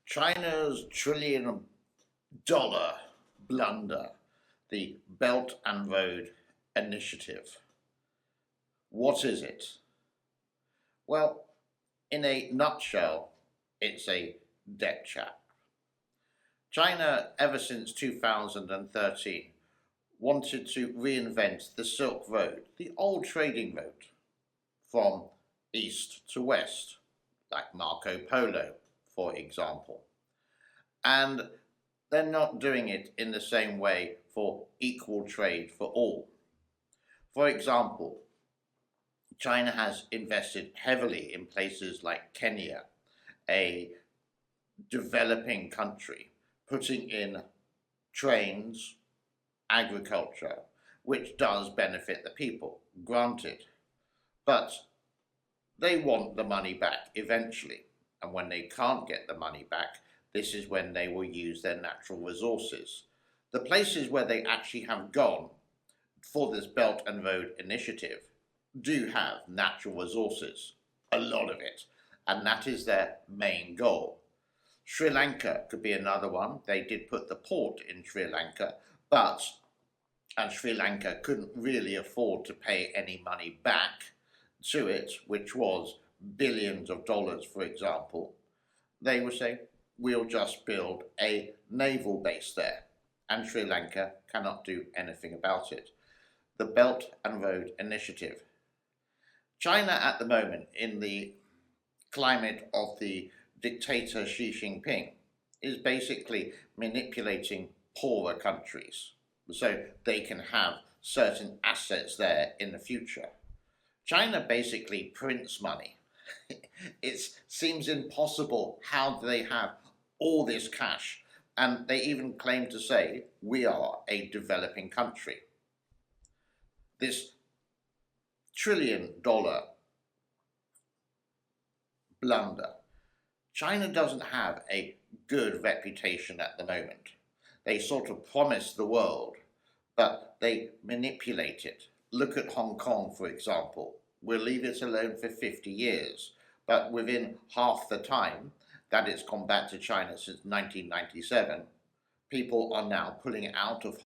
China's $1 trillion blunder, the Belt and Road Initiative. What is it? Well, in a nutshell, it's a debt trap. China, ever since 2013, wanted to reinvent the Silk Road, the old trading route, from east to west, like Marco Polo, for example. And they're not doing it in the same way for equal trade for all. For example, China has invested heavily in places like Kenya, a developing country, putting in trains, agriculture, which does benefit the people, granted. But they want the money back eventually. And when they can't get the money back, this is when they will use their natural resources. The places where they actually have gone for this Belt and Road Initiative do have natural resources, a lot of it, and that is their main goal. Sri Lanka could be another one. They did put the port in Sri Lanka, and Sri Lanka couldn't really afford to pay any money back to it, which was billions of dollars, for example. They would say, we'll just build a naval base there, and Sri Lanka cannot do anything about it. The Belt and Road Initiative. China at the moment, in the climate of the dictator Xi Jinping, is basically manipulating poorer countries so they can have certain assets there in the future. China basically prints money. It seems impossible how they have all this cash, and they even claim to say we are a developing country. This $1 trillion blunder. China doesn't have a good reputation at the moment. They sort of promise the world, but they manipulate it. Look at Hong Kong, for example. We'll leave it alone for 50 years, but within half the time that it's gone back to China since 1997, people are now pulling it out of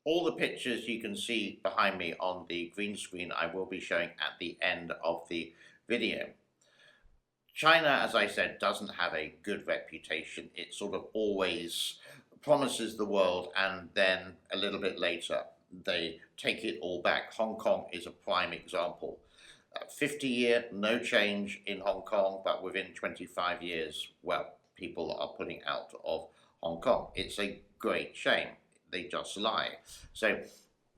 all the pictures you can see behind me on the green screen I will be showing at the end of the video. China, as I said, doesn't have a good reputation. It sort of always promises the world and then a little bit later they take it all back. Hong Kong is a prime example. 50-year, no change in Hong Kong, but within 25 years, well, people are pulling out of Hong Kong. It's a great shame. They just lie. So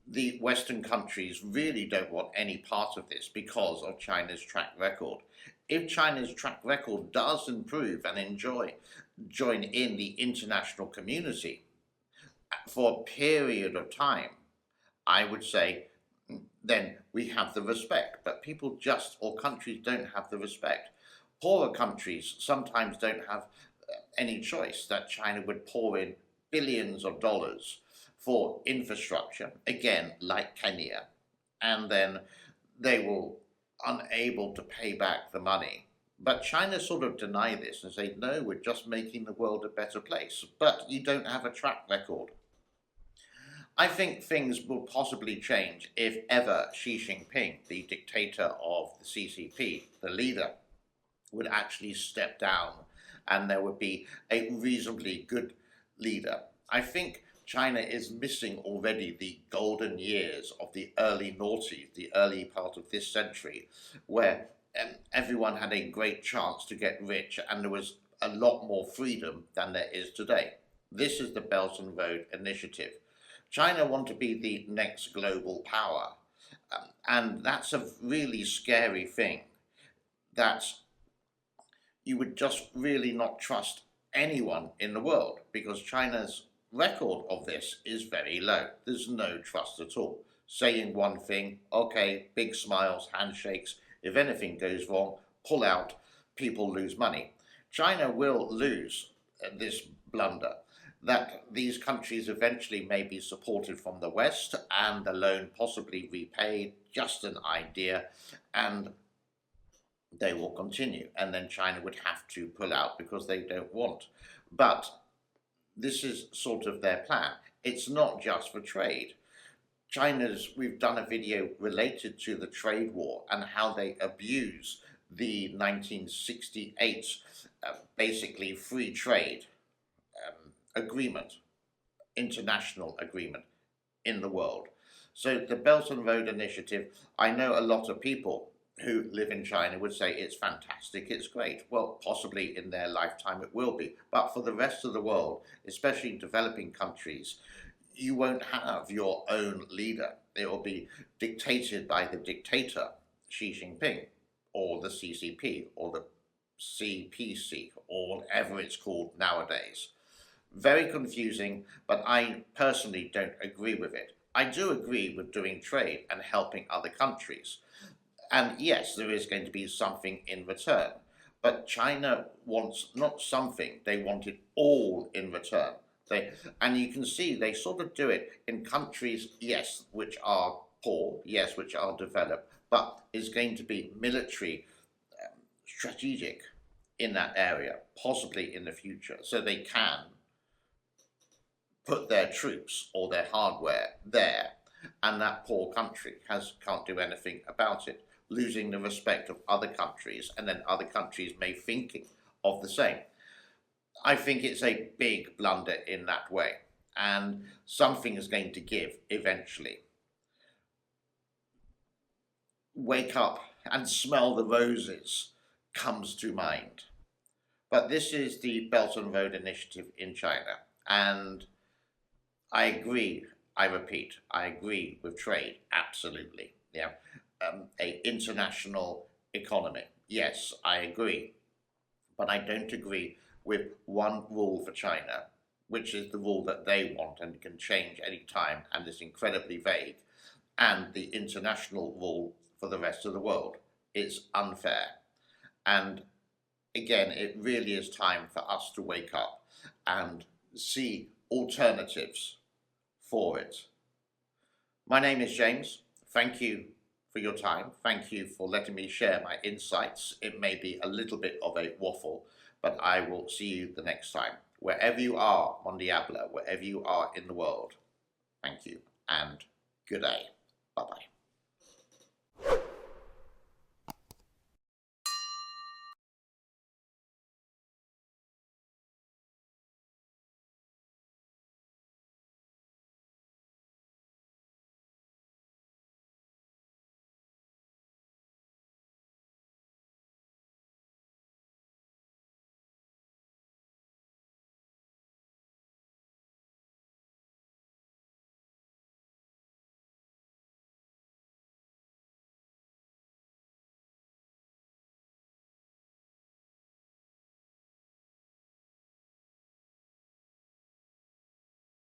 the Western countries really don't want any part of this because of China's track record. If China's track record does improve and join in the international community for a period of time, I would say then we have the respect. But people or countries don't have the respect. Poorer countries sometimes don't have any choice that China would pour in billions of dollars for infrastructure, again, like Kenya, and then they will unable to pay back the money. But China sort of deny this and say, no, we're just making the world a better place. But you don't have a track record. I think things will possibly change if ever Xi Jinping, the dictator of the CCP, the leader, would actually step down and there would be a reasonably good leader. I think China is missing already the golden years of the early noughties, the early part of this century, where everyone had a great chance to get rich and there was a lot more freedom than there is today. This is the Belt and Road Initiative. China want to be the next global power, and that's a really scary thing, that you would just really not trust anyone in the world because China's record of this is very low. There's no trust at all. Saying one thing, okay, big smiles, handshakes. If anything goes wrong, pull out, people lose money. China will lose this blunder. that these countries eventually may be supported from the West and the loan possibly repaid, just an idea, and they will continue. And then China would have to pull out because they don't want. But this is sort of their plan. It's not just for trade. We've done a video related to the trade war and how they abuse the 1968 basically free trade agreement, international agreement in the world. So the Belt and Road Initiative, I know a lot of people who live in China would say it's fantastic, it's great. Well, possibly in their lifetime it will be. But for the rest of the world, especially developing countries, you won't have your own leader. It will be dictated by the dictator, Xi Jinping, or the CCP, or the CPC, or whatever it's called nowadays. Very confusing, but I personally don't agree with it. I do agree with doing trade and helping other countries. And yes, there is going to be something in return. But China wants not something, they want it all in return. And you can see they sort of do it in countries, yes, which are poor, yes, which are developed, but is going to be military strategic in that area, possibly in the future, so they can put their troops or their hardware there, and that poor country can't do anything about it, losing the respect of other countries, and then other countries may thinking of the same. I think it's a big blunder in that way, and something is going to give eventually. Wake up and smell the roses comes to mind. But this is the Belt and Road Initiative in China, and I agree, I repeat, I agree with trade, absolutely. Yeah, a international economy, yes, I agree. But I don't agree with one rule for China, which is the rule that they want and can change any time and is incredibly vague, and the international rule for the rest of the world. It's unfair. And again, it really is time for us to wake up and see alternatives for it. My name is James. Thank you for your time. Thank you for letting me share my insights. It may be a little bit of a waffle, but I will see you the next time. Wherever you are, Mon Diablo, wherever you are in the world, thank you and good day. Bye-bye.